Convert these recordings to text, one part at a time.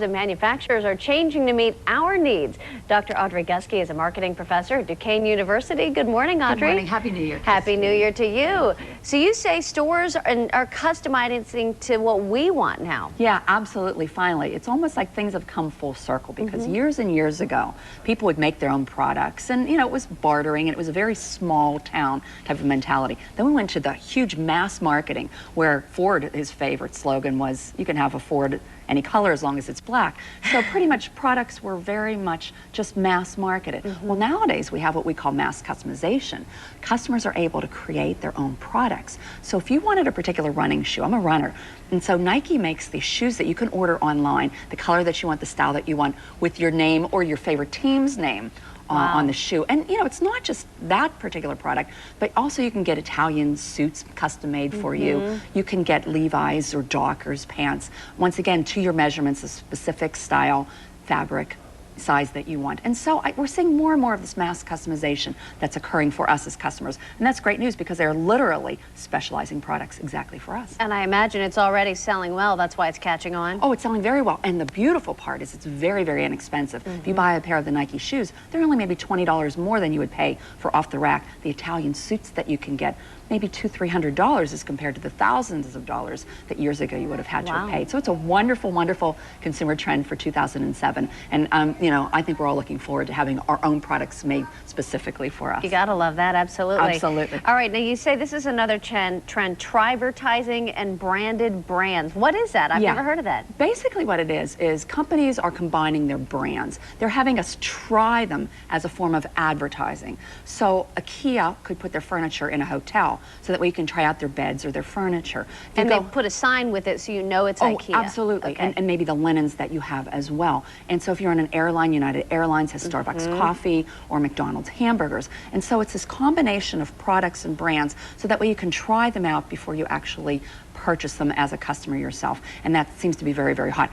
And manufacturers are changing to meet our needs. Dr. Audrey Guskey is a marketing professor at Duquesne University. Good morning, Audrey. Good morning. Happy New Year. Happy New Year to you. So you say stores are customizing to what we want now. Yeah, absolutely. Finally, it's almost like things have come full circle because years and years ago, people would make their own products, and it was bartering, and it was a very small town type of mentality. Then we went to the huge mass marketing, where Ford, his favorite slogan was, "You can have a Ford any color as long as it's black." So pretty much products were very much just mass marketed. Well, nowadays we have what we call mass customization. Customers are able to create their own products. So if you wanted a particular running shoe, I'm a runner, and so Nike makes these shoes that you can order online, the color that you want, the style that you want, with your name or your favorite team's name on the shoe. And it's not just that particular product, but also you can get Italian suits custom made for you. You can get Levi's or Dockers pants, once again to your measurements, a specific style, fabric, size that you want. And so we're seeing more and more of this mass customization that's occurring for us as customers. And that's great news because they're literally specializing products exactly for us. And I imagine it's already selling well. That's why it's catching on. Oh, it's selling very well. And the beautiful part is it's very, very inexpensive. If you buy a pair of the Nike shoes, they're only maybe $20 more than you would pay for off the rack. The Italian suits that you can get, maybe $200–300 as compared to the thousands of dollars that years ago you would have had to have paid. So it's a wonderful, wonderful consumer trend for 2007. And I think we're all looking forward to having our own products made specifically for us. You gotta love that, absolutely. Absolutely. All right, now you say this is another trend, trivertising and branded brands. What is that? I've never heard of that. Basically what it is companies are combining their brands. They're having us try them as a form of advertising. So IKEA could put their furniture in a hotel, so that way you can try out their beds or their furniture. And they put a sign with it so you know it's IKEA. Absolutely. Okay. And maybe the linens that you have as well. And so if you're on an airline, United Airlines has Starbucks coffee or McDonald's hamburgers. And so it's this combination of products and brands, so that way you can try them out before you actually purchase them as a customer yourself. And that seems to be very, very hot.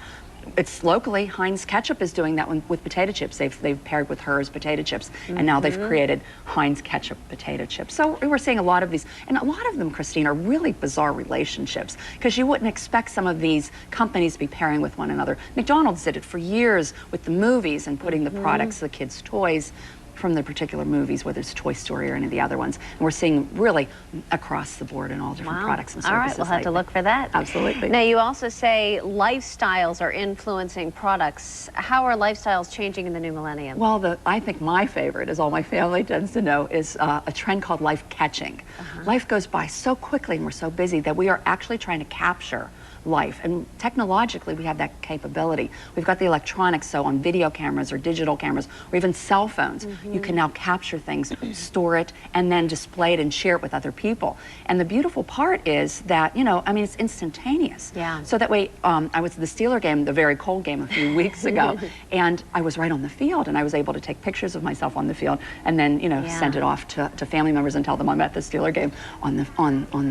It's locally, Heinz Ketchup is doing that with potato chips. They've paired with Hers potato chips, and now they've created Heinz Ketchup potato chips. So we're seeing a lot of these, and a lot of them, Christine, are really bizarre relationships, because you wouldn't expect some of these companies to be pairing with one another. McDonald's did it for years with the movies and putting the products, the kids' toys, from the particular movies, whether it's Toy Story or any of the other ones. And we're seeing really across the board in all different products and services. All right, we'll have to look for that. Absolutely. Now, you also say lifestyles are influencing products. How are lifestyles changing in the new millennium? Well, I think my favorite, as all my family tends to know, is a trend called life catching. Life goes by so quickly and we're so busy that we are actually trying to capture life, and technologically we have that capability. We've got the electronics, so on video cameras or digital cameras or even cell phones, you can now capture things, store it, and then display it and share it with other people. And the beautiful part is that, it's instantaneous. Yeah. So that way, I was at the Steeler game, the very cold game a few weeks ago, and I was right on the field, and I was able to take pictures of myself on the field, and then, send it off to family members and tell them I'm at the Steeler game on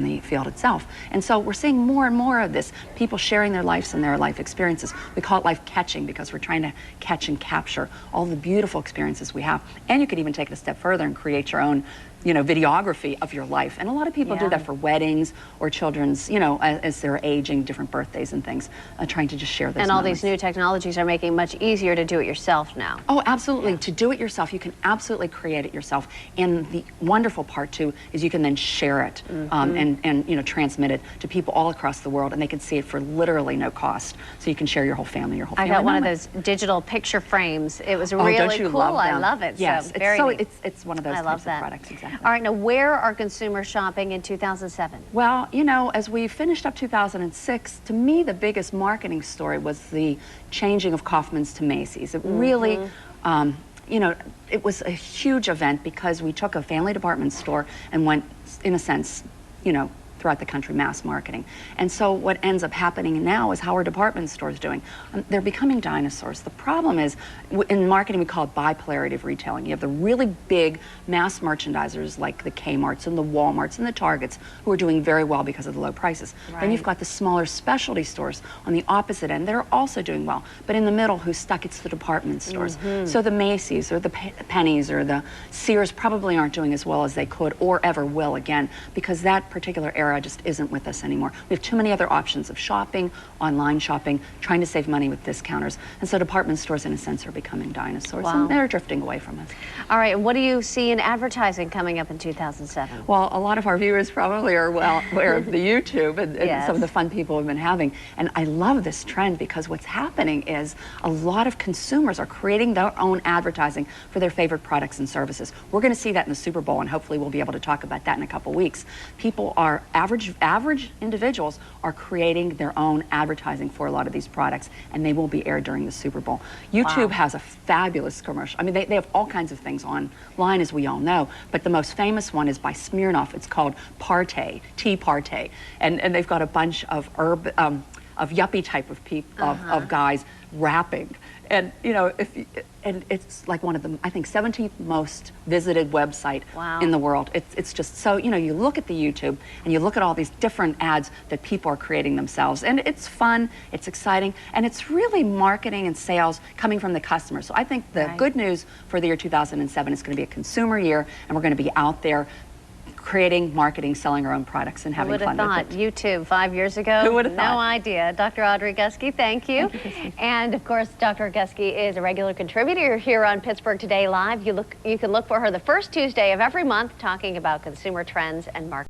the field itself. And so we're seeing more and more of this. People sharing their lives and their life experiences. We call it life catching because we're trying to catch and capture all the beautiful experiences we have. And you could even take it a step further and create your own videography of your life. And a lot of people do that for weddings or children's, as they're aging, different birthdays and things, trying to just share those And all moments. these new technologies are making it much easier to do it yourself now. Oh, absolutely. To do it yourself, you can absolutely create it yourself. And the wonderful part, too, is you can then share it and transmit it to people all across the world, and they can see it for literally no cost. So you can share your whole family, I got one of those digital picture frames. It was really don't you cool. Love them? I love it. Yes, so it's one of those types of products. Exactly. All right, now where are consumers shopping in 2007? Well, as we finished up 2006, to me the biggest marketing story was the changing of Kaufmann's to Macy's. It really, it was a huge event because we took a family department store and went, in a sense, throughout the country, mass marketing. And so what ends up happening now is how are department stores doing? They're becoming dinosaurs. The problem is, in marketing we call it bipolarity of retailing. You have the really big mass merchandisers like the Kmarts and the Walmarts and the Targets who are doing very well because of the low prices. Then you've got the smaller specialty stores on the opposite end that are also doing well. But in the middle, who's stuck? It's the department stores. So the Macy's or the Pennies or the Sears probably aren't doing as well as they could or ever will again, because that particular era era just isn't with us anymore. We have too many other options of shopping, online shopping, trying to save money with discounters. And so department stores, in a sense, are becoming dinosaurs. Wow. And they're drifting away from us. All right, what do you see in advertising coming up in 2007? Well, a lot of our viewers probably are well aware of the YouTube and Yes. some of the fun people have been having. And I love this trend because what's happening is a lot of consumers are creating their own advertising for their favorite products and services. We're going to see that in the Super Bowl, and hopefully we'll be able to talk about that in a couple weeks. People are, average individuals are creating their own advertising for a lot of these products, and they will be aired during the Super Bowl. YouTube has a fabulous commercial. I mean, they have all kinds of things online, as we all know, but the most famous one is by Smirnoff. It's called Partey, Tea Partey, and they've got a bunch of of yuppie type of people, of guys rapping. And you know, and it's like one of the, I think, 17th most visited website in the world. It's just so, you know, you look at the YouTube and you look at all these different ads that people are creating themselves, and it's fun, it's exciting, and it's really marketing and sales coming from the customer. So I think the good news for the year 2007 is going to be a consumer year, and we're going to be out there creating, marketing, selling our own products, and having fun with it. Who would have thought? YouTube 5 years ago? Who would have thought? No idea. Dr. Audrey Guskey, thank you. And of course, Dr. Guskey is a regular contributor here on Pittsburgh Today Live. You can look for her the first Tuesday of every month, talking about consumer trends and marketing.